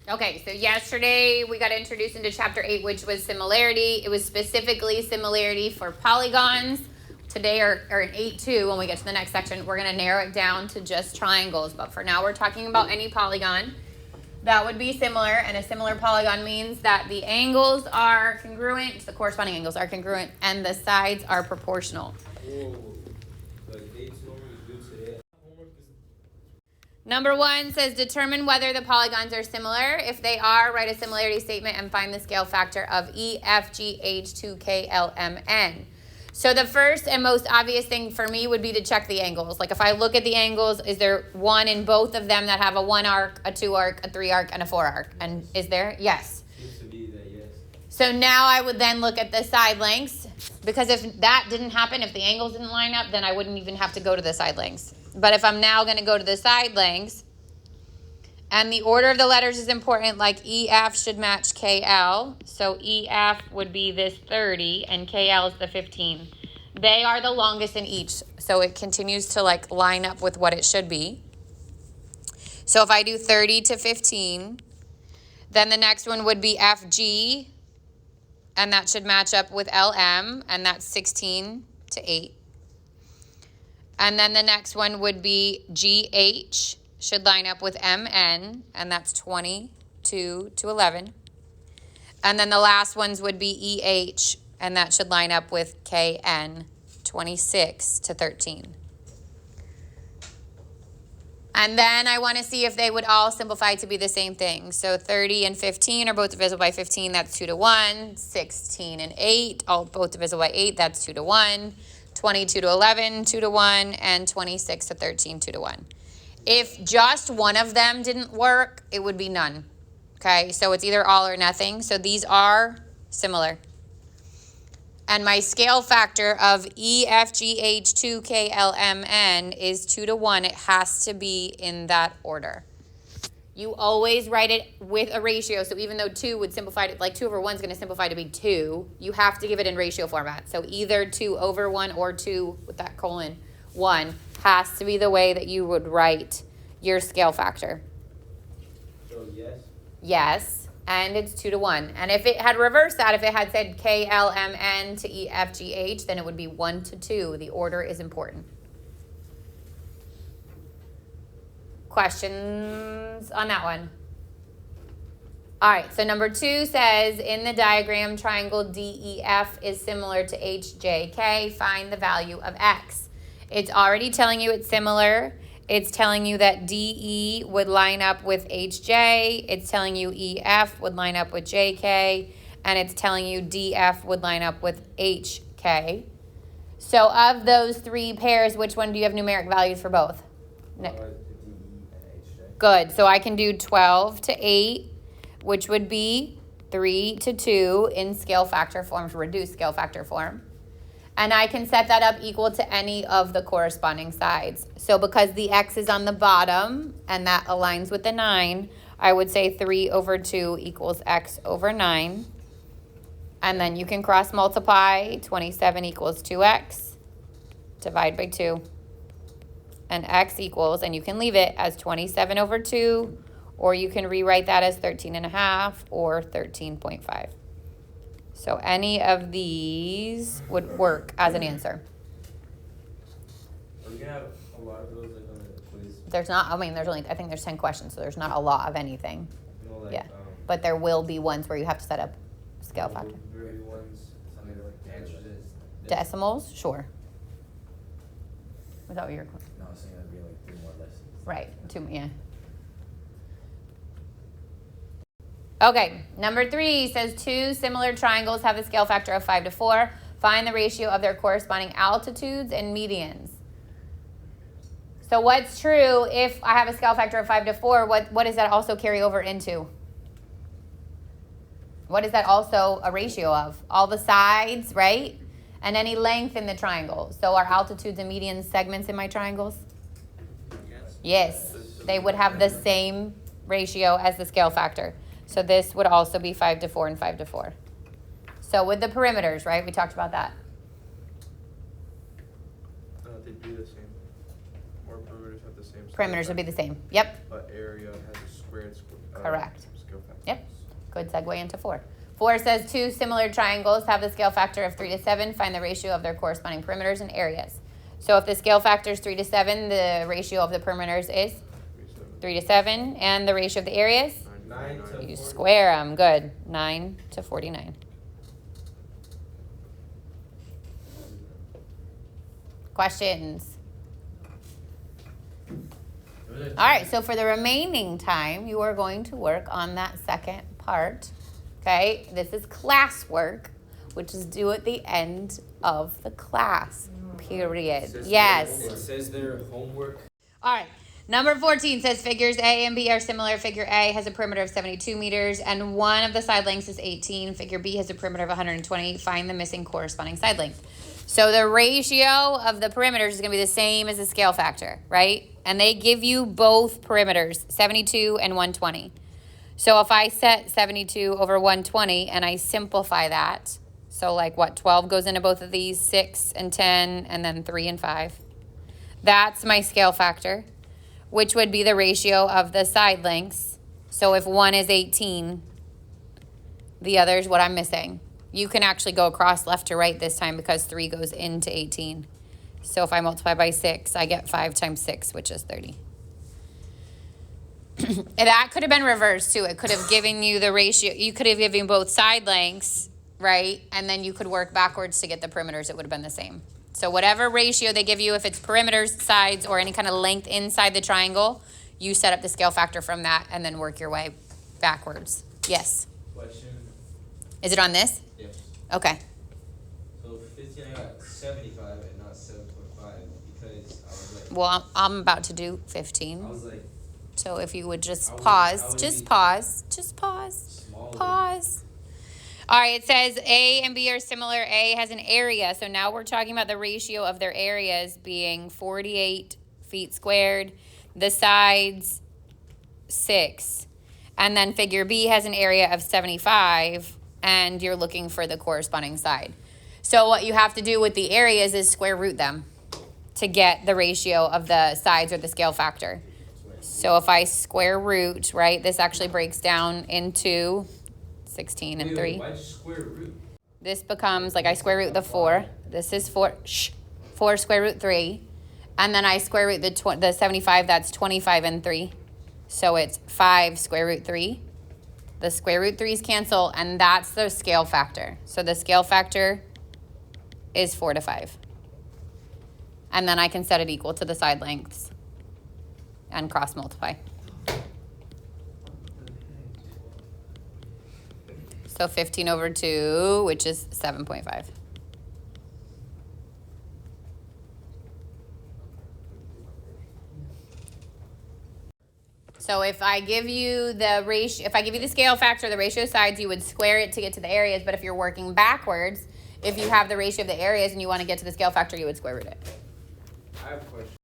Okay, so yesterday we got introduced into chapter 8, which was similarity. It was specifically similarity for polygons. Today, or in 8.2, when we get to the next section, we're going to narrow it down to just triangles. But for now, we're talking about any polygon that would be similar. And a similar polygon means that the angles are congruent, the corresponding angles are congruent, and the sides are proportional. Number 1 says determine whether the polygons are similar. If they are, write a similarity statement and find the scale factor of E, F, G, H, 2, K, L, M, N. So the first and most obvious thing for me would be to check the angles. Like if I look at the angles, is there one in both of them that have a 1 arc, a 2 arc, a 3 arc, and a 4 arc? And is there? Yes. Seems to be that, yes. So now I would then look at the side lengths, because if that didn't happen, if the angles didn't line up, then I wouldn't even have to go to the side lengths. But if I'm now going to go to the side lengths, and the order of the letters is important, like EF should match KL. So EF would be this 30, and KL is the 15. They are the longest in each, so it continues to like line up with what it should be. So if I do 30 to 15, then the next one would be FG, and that should match up with LM, and that's 16 to 8. And then the next one would be GH, should line up with MN, and that's 22 to 11. And then the last ones would be EH, and that should line up with KN, 26 to 13. And then I want to see if they would all simplify to be the same thing. So 30 and 15 are both divisible by 15, that's 2 to 1. 16 and 8, all both divisible by 8, that's 2 to 1. 22 to 11, 2 to 1, and 26 to 13, 2 to 1. If just one of them didn't work, it would be none. Okay, so it's either all or nothing. So these are similar. And my scale factor of EFGH 2KLMN is 2 to 1. It has to be in that order. You always write it with a ratio. So even though 2 would simplify to, like 2 over 1 is going to simplify to be 2, you have to give it in ratio format. So either 2 over 1 or 2 with that colon 1 has to be the way that you would write your scale factor. So yes? Yes, and it's 2 to 1. And if it had reversed that, if it had said KLMN to EFGH, then it would be 1 to 2. The order is important. Questions on that one? All right, so number 2 says, in the diagram, triangle DEF is similar to HJK. Find the value of X. It's already telling you it's similar. It's telling you that DE would line up with HJ. It's telling you EF would line up with JK. And it's telling you DF would line up with HK. So of those 3 pairs, which one do you have numeric values for both? Nick. Good. So I can do 12 to 8, which would be 3 to 2 in scale factor form, reduced scale factor form. And I can set that up equal to any of the corresponding sides. So because the X is on the bottom, and that aligns with the 9, I would say 3 over 2 equals X over 9. And then you can cross multiply. 27 equals 2X. Divide by 2. And X equals, and you can leave it as 27 over 2, or you can rewrite that as 13.5 or 13.5. So any of these would work as an answer. Are we going to have a lot of those like on the quiz? There's not, I mean, there's only, I think there's 10 questions, so there's not a lot of anything. No, like, Yeah, but there will be ones where you have to set up scale factor. There will be ones, something like the answer is Decimals, sure. Was that what you were? No, I was saying that'd be like 3 more lessons. Right, 2, yeah. Okay, number 3 says 2 similar triangles have a scale factor of 5 to 4. Find the ratio of their corresponding altitudes and medians. So what's true if I have a scale factor of 5 to 4? What does that also carry over into? What is that also a ratio of? All the sides, right? And any length in the triangle. So are altitudes and medians segments in my triangles? Yes. They would have the same ratio as the scale factor. So this would also be 5 to 4 and 5 to 4. So with the perimeters, right? We talked about that. They'd be the same. Or perimeters have the same. Perimeters would be the same. Yep. But area has a squared. Correct. scale factor. Yep. Good segue into 4. 4 says two similar triangles have the scale factor of 3 to 7. Find the ratio of their corresponding perimeters and areas. So if the scale factor is 3 to 7, the ratio of the perimeters is 3 to 7. And the ratio of the areas? 9 to You 40. square them. Good. 9 to 49. Questions? All right, so for the remaining time, you are going to work on that second part. Okay, this is classwork, which is due at the end of the class period. Yes. It says their homework. All right. Number 14 says figures A and B are similar. Figure A has a perimeter of 72 meters and one of the side lengths is 18. Figure B has a perimeter of 120. Find the missing corresponding side length. So the ratio of the perimeters is going to be the same as the scale factor, right? And they give you both perimeters, 72 and 120. So if I set 72 over 120 and I simplify that, so like what, 12 goes into both of these, 6 and 10, and then 3 and 5. That's my scale factor, which would be the ratio of the side lengths. So if one is 18, the other is what I'm missing. You can actually go across left to right this time because 3 goes into 18. So if I multiply by 6, I get 5 times 6, which is 30. And that could have been reversed too. It could have given you the ratio. You could have given both side lengths, right? And then you could work backwards to get the perimeters. It would have been the same. So whatever ratio they give you, if it's perimeters, sides, or any kind of length inside the triangle, you set up the scale factor from that and then work your way backwards. Yes. Question. Is it on this? Yes. Okay. So 15, I got 75 and not 7.5 because I was like. Well, I'm about to do 15. I was like. So if you would just I would pause, be just pause. Smaller. Pause. All right, it says A and B are similar. A has an area. So now we're talking about the ratio of their areas being 48 feet squared. The sides, 6. And then figure B has an area of 75, and you're looking for the corresponding side. So what you have to do with the areas is square root them to get the ratio of the sides or the scale factor. So if I square root, right, this actually breaks down into 16 and 3. Why square root? This becomes, like I square root the 4. This is 4 square root 3. And then I square root the 75, that's 25 and 3. So it's 5 square root 3. The square root 3's cancel, and that's the scale factor. So the scale factor is 4 to 5. And then I can set it equal to the side lengths and cross multiply. So 15 over 2, which is 7.5. So if I give you the ratio, if I give you the scale factor, the ratio of sides, you would square it to get to the areas. But if you're working backwards, if you have the ratio of the areas and you want to get to the scale factor, you would square root it. I have a question.